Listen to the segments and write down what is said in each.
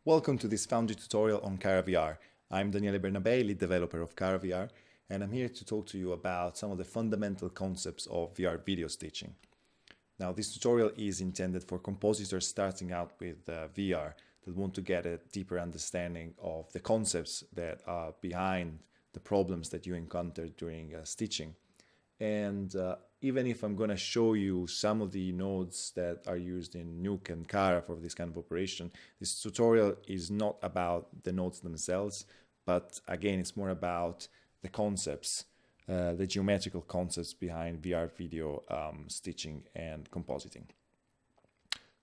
Welcome to this Foundry tutorial on Cara VR. I'm Daniele Bernabei, lead developer of Cara VR, and I'm here to talk to you about some of the fundamental concepts of VR video stitching. Now, this tutorial is intended for compositors starting out with VR that want to get a deeper understanding of the concepts that are behind the problems that you encounter during stitching. And even if I'm going to show you some of the nodes that are used in Nuke and Cara for this kind of operation, this tutorial is not about the nodes themselves, but again, it's more about the concepts, the geometrical concepts behind VR video stitching and compositing.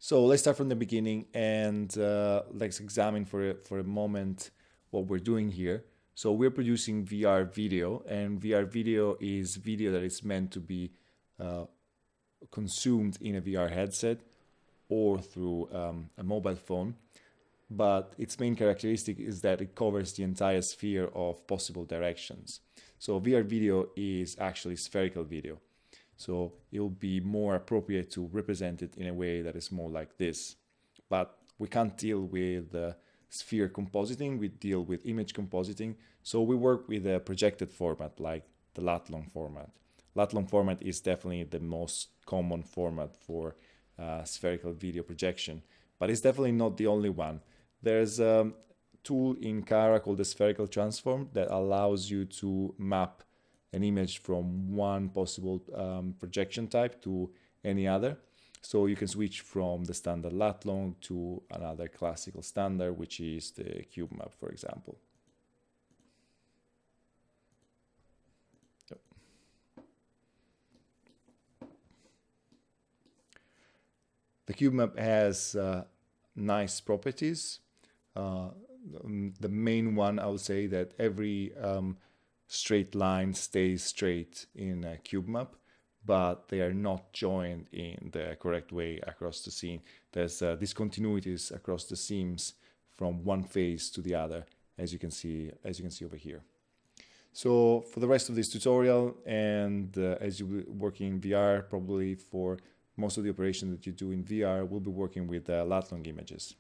So let's start from the beginning and let's examine for a moment what we're doing here. So we're producing VR video, and VR video is video that is meant to be consumed in a VR headset or through a mobile phone. But its main characteristic is that it covers the entire sphere of possible directions. So VR video is actually spherical video. So it will be more appropriate to represent it in a way that is more like this. But we can't deal with sphere compositing, we deal with image compositing. So we work with a projected format like the lat long format. Lat long format is definitely the most common format for spherical video projection, but it's definitely not the only one. There's a tool in Cara called the Spherical Transform that allows you to map an image from one possible projection type to any other. So you can switch from the standard lat long to another classical standard, which is the cube map, for example. The cube map has nice properties. The main one, I would say, that every straight line stays straight in a cube map, but they are not joined in the correct way across the scene. There's discontinuities across the seams from one face to the other, as you can see over here. So for the rest of this tutorial, and as you're working in VR, probably for most of the operation that you do in VR, we'll be working with lat long images.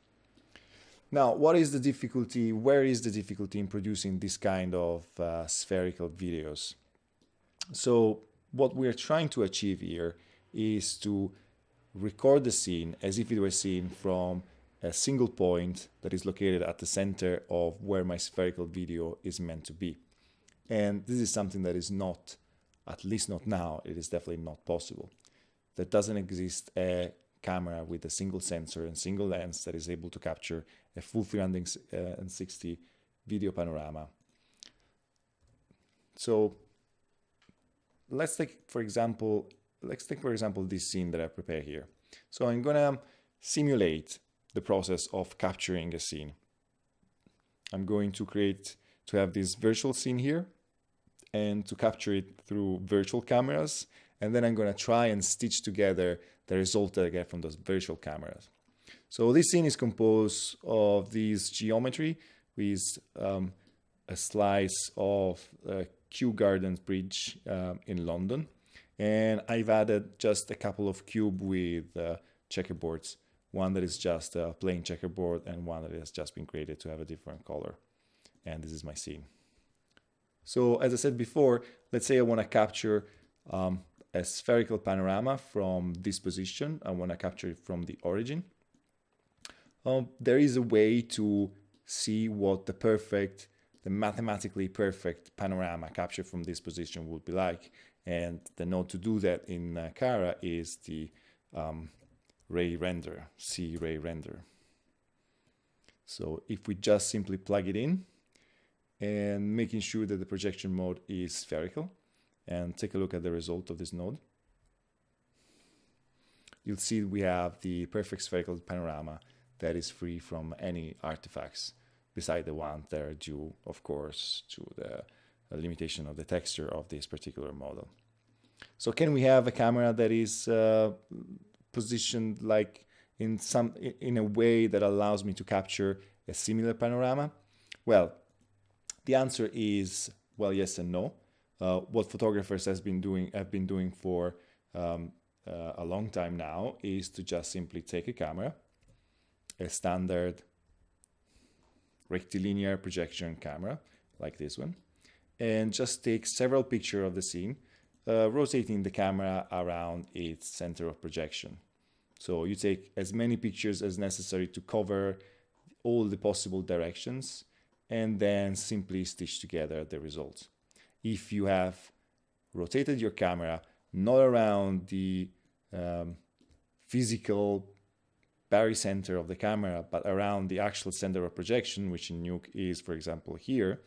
Now, what is the difficulty? Where is the difficulty in producing this kind of spherical videos? So what we're trying to achieve here is to record the scene as if it were seen from a single point that is located at the center of where my spherical video is meant to be. And this is something that is not, at least not now, it is definitely not possible. There doesn't exist a camera with a single sensor and single lens that is able to capture a full 360 video panorama. So let's take for example this scene that I prepare here. So I'm gonna simulate the process of capturing a scene. I'm going to have this virtual scene here and to capture it through virtual cameras, and then I'm gonna try and stitch together the result that I get from those virtual cameras. So this scene is composed of this geometry with a slice of Kew Gardens Bridge in London, and I've added just a couple of cube with checkerboards, one that is just a plain checkerboard and one that has just been created to have a different color. And this is my scene. So as I said before, let's say I want to capture a spherical panorama from this position. I want to capture it from the origin. There is a way to see what the mathematically perfect panorama capture from this position would be like. And the node to do that in Cara is the ray render, C-ray render. So if we just simply plug it in and making sure that the projection mode is spherical, and take a look at the result of this node, you'll see we have the perfect spherical panorama that is free from any artifacts beside the ones that are due, of course, to the limitation of the texture of this particular model. So can we have a camera that is positioned like in a way that allows me to capture a similar panorama? Well, the answer is well, yes and no. What photographers have been doing for a long time now is to just simply take a camera, a standard rectilinear projection camera, like this one, and just take several pictures of the scene, rotating the camera around its center of projection. So you take as many pictures as necessary to cover all the possible directions, and then simply stitch together the results. If you have rotated your camera not around the physical barycenter of the camera, but around the actual center of projection, which in Nuke is, for example, here,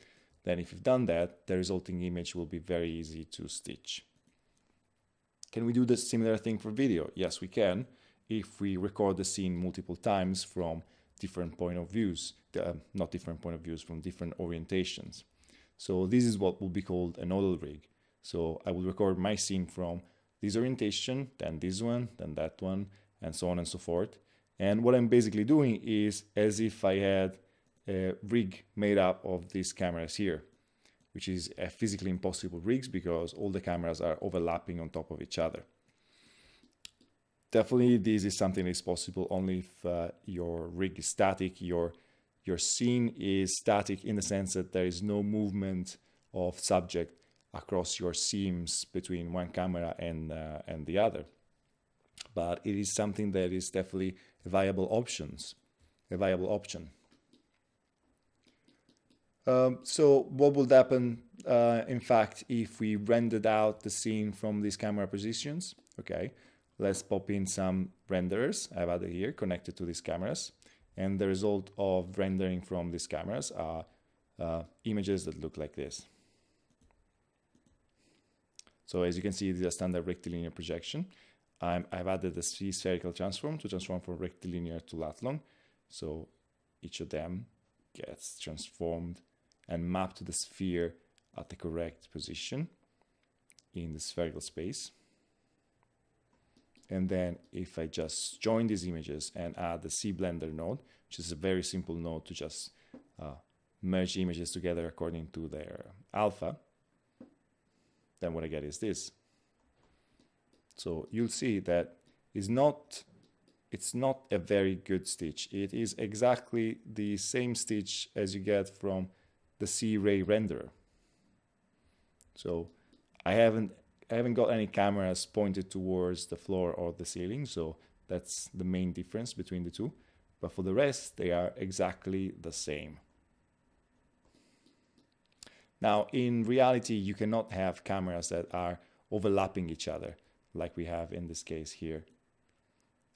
then if you've done that, the resulting image will be very easy to stitch. Can we do the similar thing for video? Yes, we can, if we record the scene multiple times from different point of views, not different point of views, from different orientations. So this is what will be called a nodal rig. So I will record my scene from this orientation, then this one, then that one, and so on and so forth. And what I'm basically doing is as if I had a rig made up of these cameras here, which is a physically impossible rigs because all the cameras are overlapping on top of each other. Definitely, this is something that is possible only if your rig is static, your scene is static in the sense that there is no movement of subject across your seams between one camera and the other. But it is something that is definitely a viable option. So what would happen, in fact, if we rendered out the scene from these camera positions? Okay. Let's pop in some renderers I've added here connected to these cameras. And the result of rendering from these cameras are images that look like this. So as you can see, this is a standard rectilinear projection. I've added the Spherical Transform to transform from rectilinear to lat long. So each of them gets transformed and mapped to the sphere at the correct position in the spherical space. And then if I just join these images and add the C-Blender node, which is a very simple node to just merge images together according to their alpha, then what I get is this. So you'll see that it's not a very good stitch. It is exactly the same stitch as you get from the C-Ray renderer. So I haven't got any cameras pointed towards the floor or the ceiling, so that's the main difference between the two. But for the rest, they are exactly the same. Now, in reality, you cannot have cameras that are overlapping each other, like we have in this case here.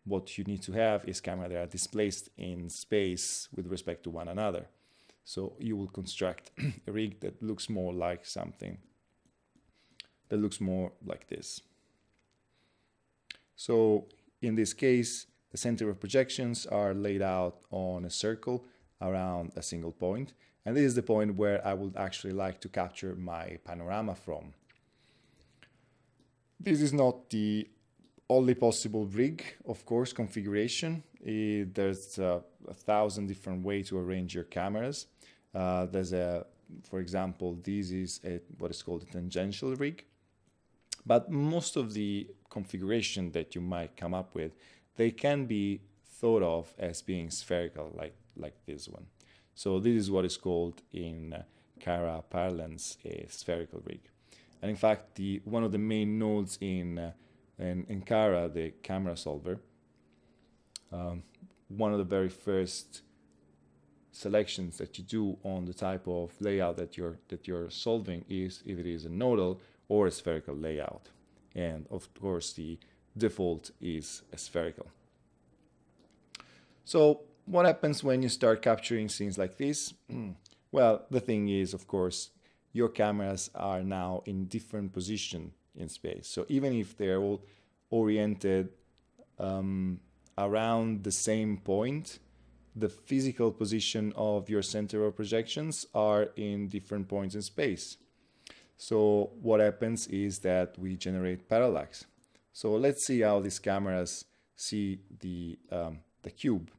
What you need to have is cameras that are displaced in space with respect to one another. So you will construct a rig that looks more like something that looks more like this. So in this case, the center of projections are laid out on a circle around a single point. And this is the point where I would actually like to capture my panorama from. This is not the only possible rig, of course, configuration. There's 1,000 different ways to arrange your cameras. For example, this is what is called a tangential rig. But most of the configuration that you might come up with, they can be thought of as being spherical, like this one. So this is what is called in Cara parlance a spherical rig. And in fact, one of the main nodes in Cara, the camera solver, one of the very first selections that you do on the type of layout that you're solving is if it is a nodal or a spherical layout. And of course, the default is a spherical. So what happens when you start capturing scenes like this? Well, the thing is, of course, your cameras are now in different position in space. So even if they're all oriented around the same point, the physical position of your center of projections are in different points in space. So what happens is that we generate parallax. So let's see how these cameras see the cube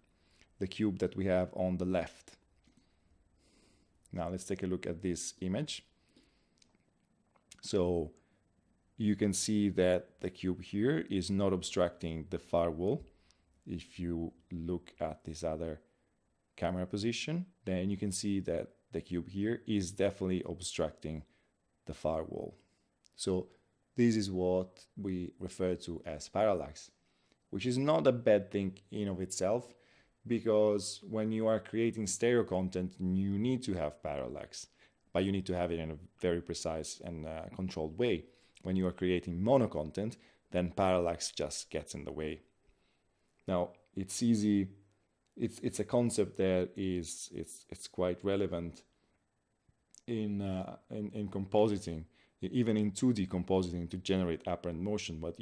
that we have on the left. Now let's take a look at this image. So you can see that the cube here is not obstructing the far wall. If you look at this other camera position, then you can see that the cube here is definitely obstructing the far wall. So this is what we refer to as parallax, which is not a bad thing in of itself, because when you are creating stereo content, you need to have parallax, but you need to have it in a very precise and controlled way. When you are creating mono content, then parallax just gets in the way. Now, it's easy. It's a concept that it's quite relevant in compositing, even in 2D compositing, to generate apparent motion. But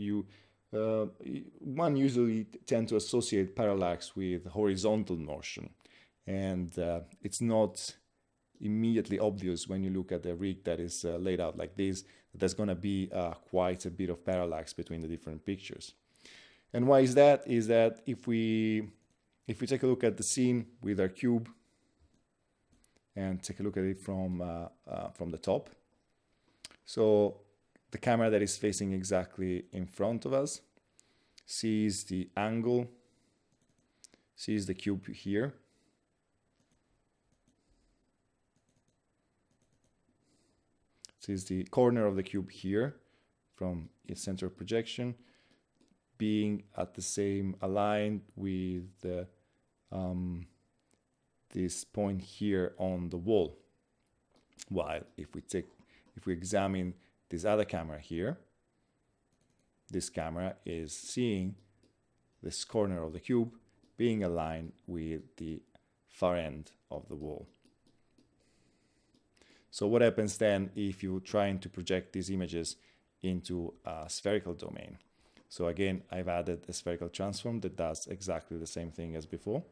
one usually tend to associate parallax with horizontal motion, and it's not immediately obvious when you look at a rig that is laid out like this, that there's going to be quite a bit of parallax between the different pictures. And why is that? Is that if we take a look at the scene with our cube and take a look at it from the top, so the camera that is facing exactly in front of us sees the angle, sees the cube here, sees the corner of the cube here from its center of projection, being at the same aligned with this point here on the wall. While if we examine this other camera here, this camera is seeing this corner of the cube being aligned with the far end of the wall. So what happens then if you're trying to project these images into a spherical domain? So again, I've added a spherical transform that does exactly the same thing as before.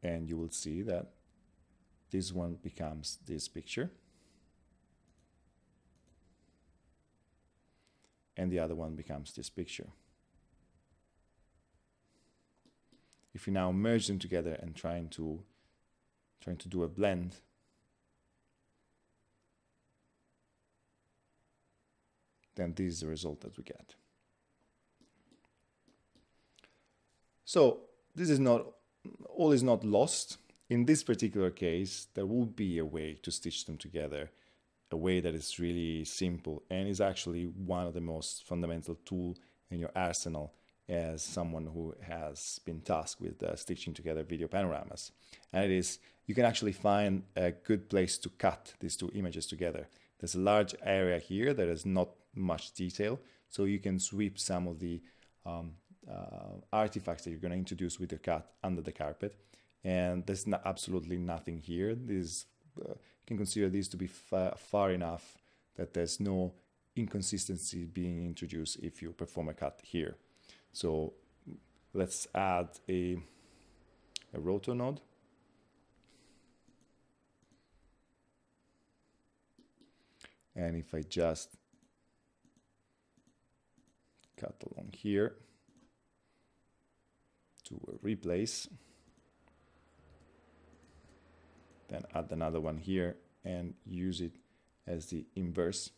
And you will see that this one becomes this picture, and the other one becomes this picture. If you now merge them together and trying to do a blend, then this is the result that we get. So this is not all is not lost. In this particular case, there will be a way to stitch them together, a way that is really simple and is actually one of the most fundamental tools in your arsenal as someone who has been tasked with stitching together video panoramas. And it is, you can actually find a good place to cut these two images together. There's a large area here that has not much detail, so you can sweep some of the artifacts that you're going to introduce with your cut under the carpet. And there's absolutely nothing here. This you can consider these to be far enough that there's no inconsistency being introduced if you perform a cut here. So let's add a rotor node. And if I just cut along here to replace, then add another one here and use it as the inverse.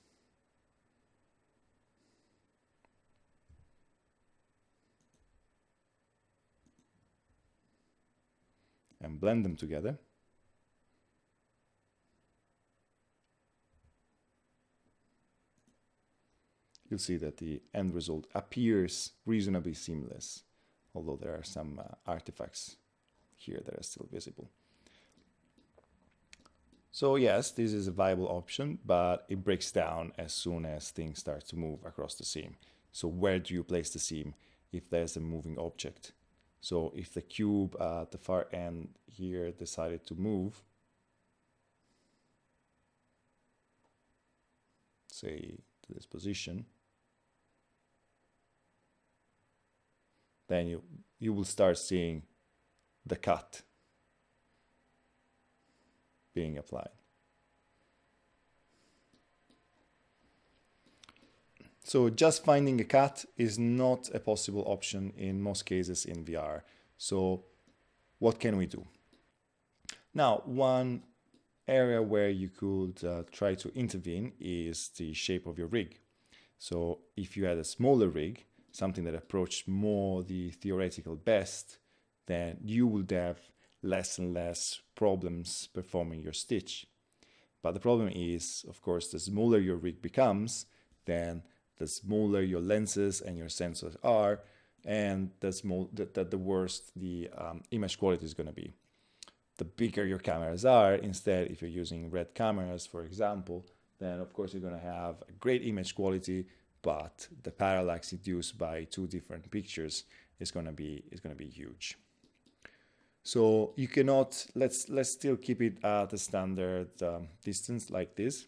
And blend them together. You'll see that the end result appears reasonably seamless, although there are some artifacts here that are still visible. So yes, this is a viable option, but it breaks down as soon as things start to move across the seam. So where do you place the seam if there's a moving object? So if the cube at the far end here decided to move, say to this position, then you will start seeing the cut being applied. So just finding a cut is not a possible option in most cases in VR. So what can we do? Now, one area where you could try to intervene is the shape of your rig. So if you had a smaller rig, something that approached more the theoretical best, then you would have less and less problems performing your stitch. But the problem is, of course, the smaller your rig becomes, then the smaller your lenses and your sensors are, and the worse the image quality is going to be. The bigger your cameras are, instead, if you're using RED cameras, for example, then of course you're going to have a great image quality, but the parallax induced by two different pictures is going to be huge. So you cannot, let's still keep it at a standard distance like this.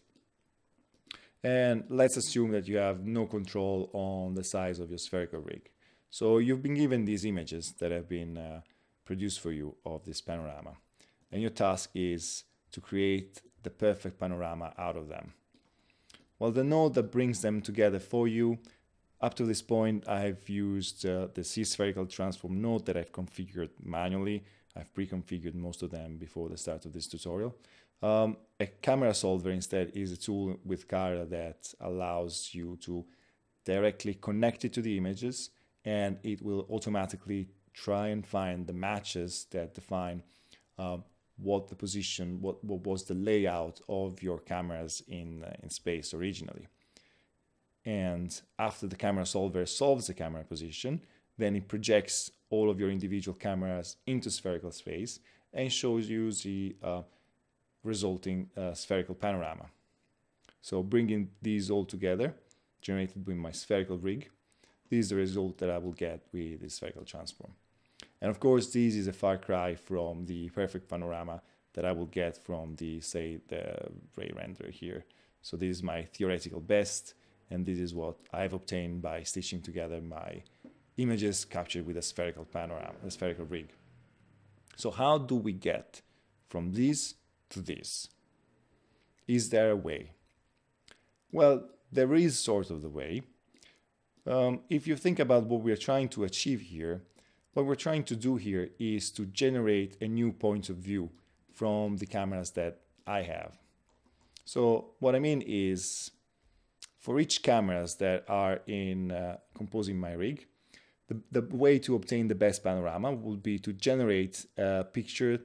And let's assume that you have no control on the size of your spherical rig. So you've been given these images that have been produced for you of this panorama. And your task is to create the perfect panorama out of them. Well, the node that brings them together for you, up to this point, I've used the Spherical Transform node that I've configured manually. I've pre-configured most of them before the start of this tutorial. A camera solver instead is a tool with Cara that allows you to directly connect it to the images, and it will automatically try and find the matches that define what the position, what was the layout of your cameras in space originally. And after the camera solver solves the camera position, then it projects all of your individual cameras into spherical space and shows you the resulting spherical panorama. So bringing these all together, generated with my spherical rig, this is the result that I will get with the Spherical Transform. And of course, this is a far cry from the perfect panorama that I will get from the, say, the ray render here. So this is my theoretical best, and this is what I've obtained by stitching together my images captured with a spherical panorama, a spherical rig. So how do we get from this to this? Is there a way? Well, there is sort of the way. If you think about what we're trying to achieve here, what we're trying to do here is to generate a new point of view from the cameras that I have. So what I mean is, for each cameras that are in composing my rig, the way to obtain the best panorama would be to generate a picture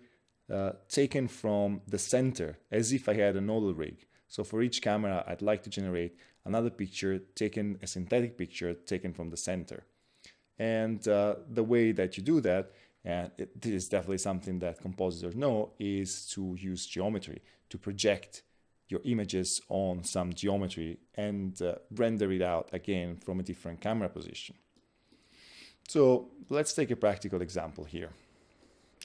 taken from the center, as if I had a nodal rig. So for each camera, I'd like to generate another picture taken, a synthetic picture taken from the center. And the way that you do that, and this is definitely something that compositors know, is to use geometry, to project your images on some geometry and render it out again from a different camera position. So let's take a practical example here.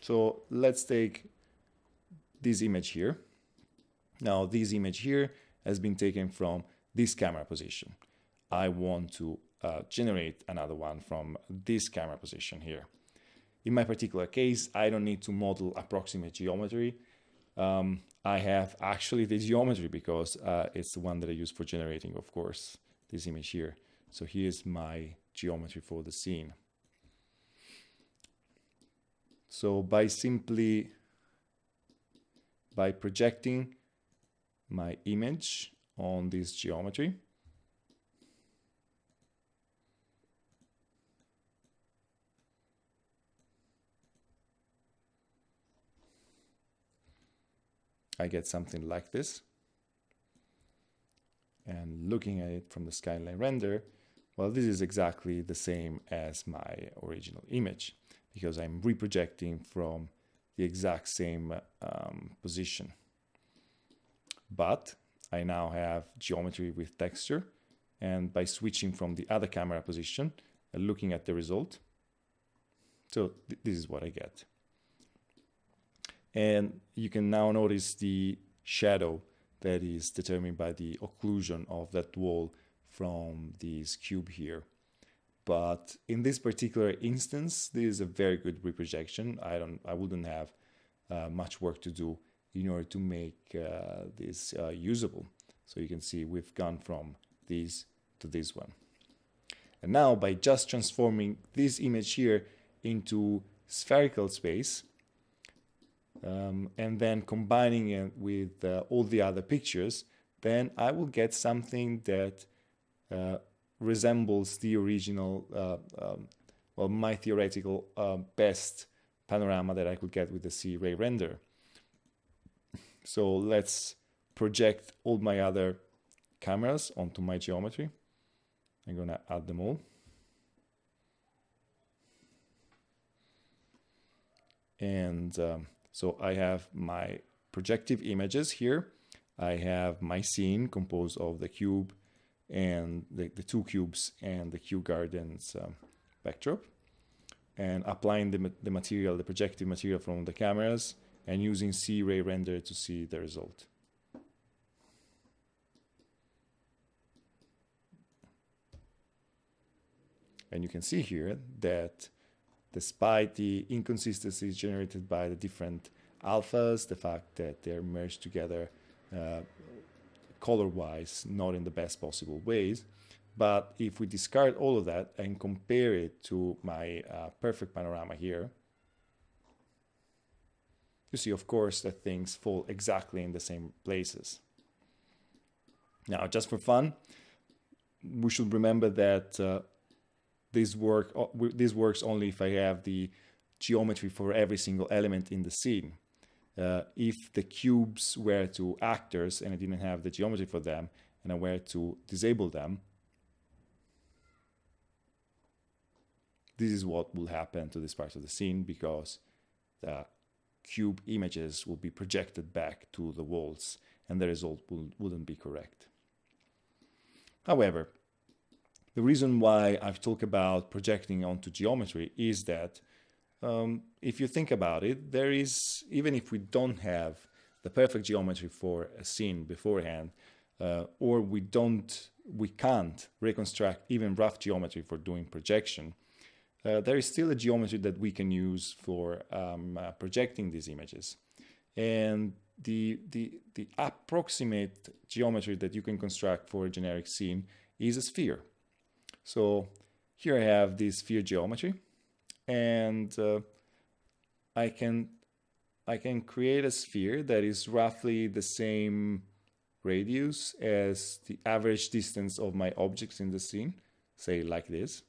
So let's take this image here. Now this image here has been taken from this camera position. I want to generate another one from this camera position here. In my particular case, I don't need to model approximate geometry. I have actually the geometry because it's the one that I use for generating, of course, this image here. So here's my geometry for the scene. So by projecting my image on this geometry, I get something like this. And looking at it from the skyline render, well, this is exactly the same as my original image, because I'm reprojecting from the exact same position. But I now have geometry with texture, and by switching from the other camera position and looking at the result, so this is what I get. And you can now notice the shadow that is determined by the occlusion of that wall from this cube here. But in this particular instance, this is a very good reprojection. I wouldn't have much work to do in order to make this usable. So you can see we've gone from this to this one. And now by just transforming this image here into spherical space, and then combining it with all the other pictures, then I will get something that resembles the original, well, my theoretical best panorama that I could get with the C-ray render. So let's project all my other cameras onto my geometry. I'm going to add them all. And so I have my projective images here. I have my scene composed of the cube and the two cubes and the Kew Gardens backdrop, and applying the material, the projective material from the cameras, and using C-ray render to see the result. And you can see here that despite the inconsistencies generated by the different alphas, the fact that they're merged together color-wise, not in the best possible ways, but if we discard all of that and compare it to my perfect panorama here, you see, of course, that things fall exactly in the same places. Now, just for fun, we should remember that this works only if I have the geometry for every single element in the scene. If the cubes were to actors and I didn't have the geometry for them, and I were to disable them, this is what will happen to this part of the scene, because the cube images will be projected back to the walls and the result wouldn't be correct. However, the reason why I've talked about projecting onto geometry is that if you think about it, there is, even if we don't have the perfect geometry for a scene beforehand, or we can't reconstruct even rough geometry for doing projection, there is still a geometry that we can use for projecting these images. And the approximate geometry that you can construct for a generic scene is a sphere. So here I have this sphere geometry, and I can create a sphere that is roughly the same radius as the average distance of my objects in the scene, say like this.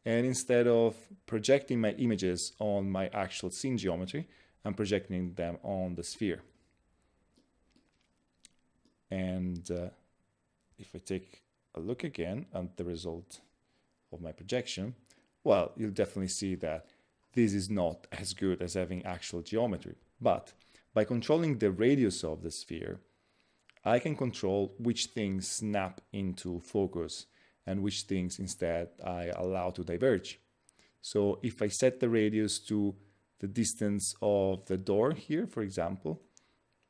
And instead of projecting my images on my actual scene geometry, I'm projecting them on the sphere. And if I take a look again at the result of my projection, well, you'll definitely see that this is not as good as having actual geometry. But by controlling the radius of the sphere, I can control which things snap into focus and which things instead I allow to diverge. So if I set the radius to the distance of the door here, for example,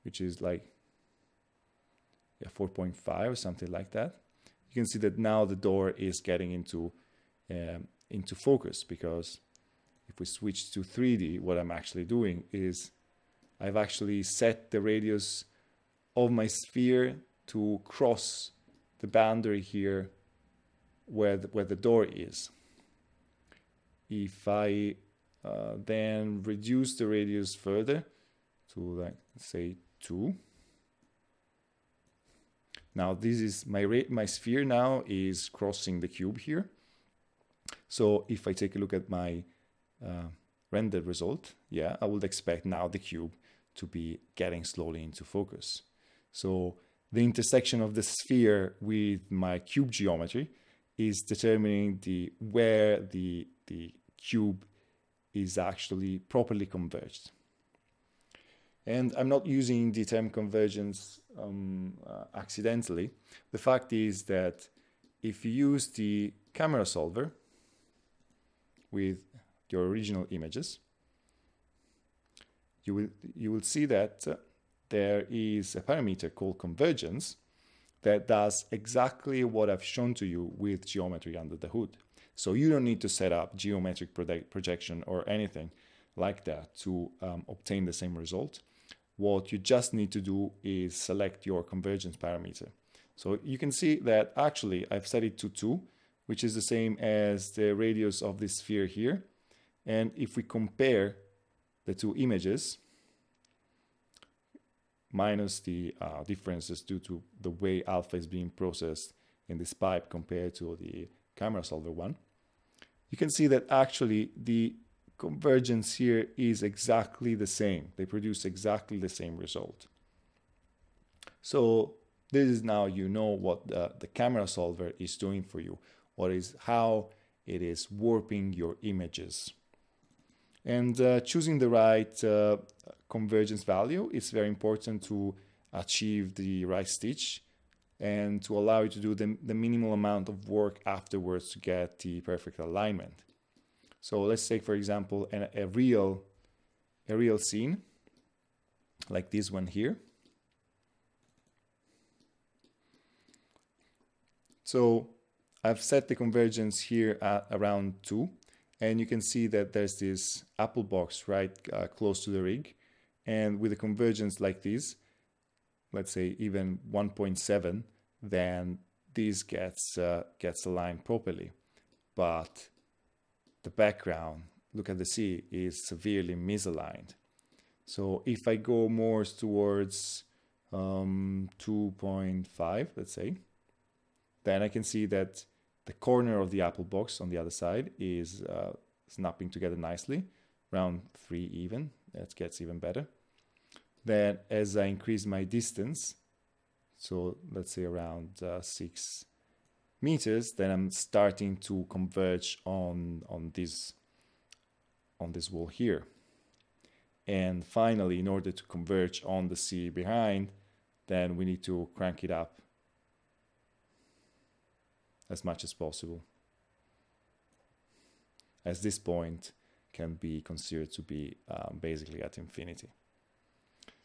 which is like 4.5 or something like that, you can see that now the door is getting into focus, because if we switch to 3D, what I'm actually doing is I've actually set the radius of my sphere to cross the boundary here where the door is. If I then reduce the radius further to, like, say 2, now this is my sphere now is crossing the cube here. So if I take a look at my rendered result, yeah, I would expect now the cube to be getting slowly into focus. So the intersection of the sphere with my cube geometry is determining where the cube is actually properly converged. And I'm not using the term convergence accidentally. The fact is that if you use the camera solver with your original images, you will see that there is a parameter called convergence that does exactly what I've shown to you with geometry under the hood. So you don't need to set up geometric projection or anything like that to obtain the same result. What you just need to do is select your convergence parameter. So you can see that actually I've set it to 2, which is the same as the radius of this sphere here. And if we compare the two images, minus the differences due to the way alpha is being processed in this pipe compared to the camera solver one, you can see that actually the Convergence here is exactly the same. They produce exactly the same result. So this is now you know what the camera solver is doing for you, how it is warping your images. And choosing the right convergence value is very important to achieve the right stitch and to allow you to do the minimal amount of work afterwards to get the perfect alignment. So let's take, for example, a real scene like this one here. So I've set the convergence here at around 2, and you can see that there's this apple box right close to the rig, and with a convergence like this, let's say even 1.7, then this gets aligned properly. But the background, look at the sea, is severely misaligned. So if I go more towards 2.5, let's say, then I can see that the corner of the apple box on the other side is snapping together nicely, around 3 even. That gets even better. Then as I increase my distance, so let's say around 6 meters, then I'm starting to converge on this wall here. And finally, in order to converge on the sea behind, then we need to crank it up as much as possible, as this point can be considered to be basically at infinity.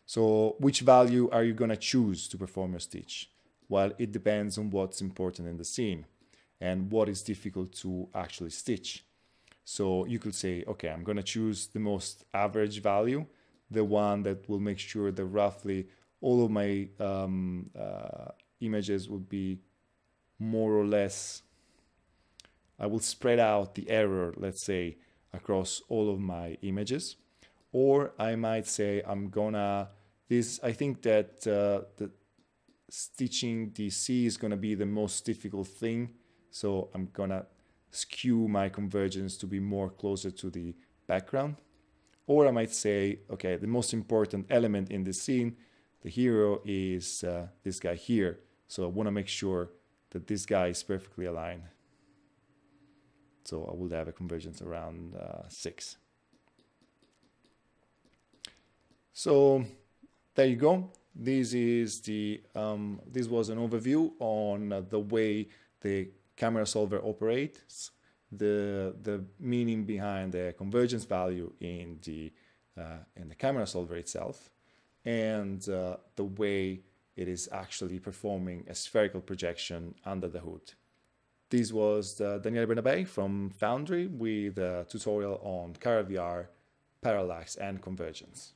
So which value are you going to choose to perform your stitch? Well, it depends on what's important in the scene and what is difficult to actually stitch. So you could say, okay, I'm going to choose the most average value, the one that will make sure that roughly all of my images will be more or less, I will spread out the error, let's say, across all of my images. Or I might say I think that the stitching DC is going to be the most difficult thing. So I'm going to skew my convergence to be more closer to the background. Or I might say, okay, the most important element in the scene, the hero, is this guy here. So I want to make sure that this guy is perfectly aligned. So I will have a convergence around 6. So there you go. This is this was an overview on the way the camera solver operates, the meaning behind the convergence value in the camera solver itself, and the way it is actually performing a spherical projection under the hood. This was Daniele Bernabei from Foundry with a tutorial on CaraVR, Parallax, and Convergence.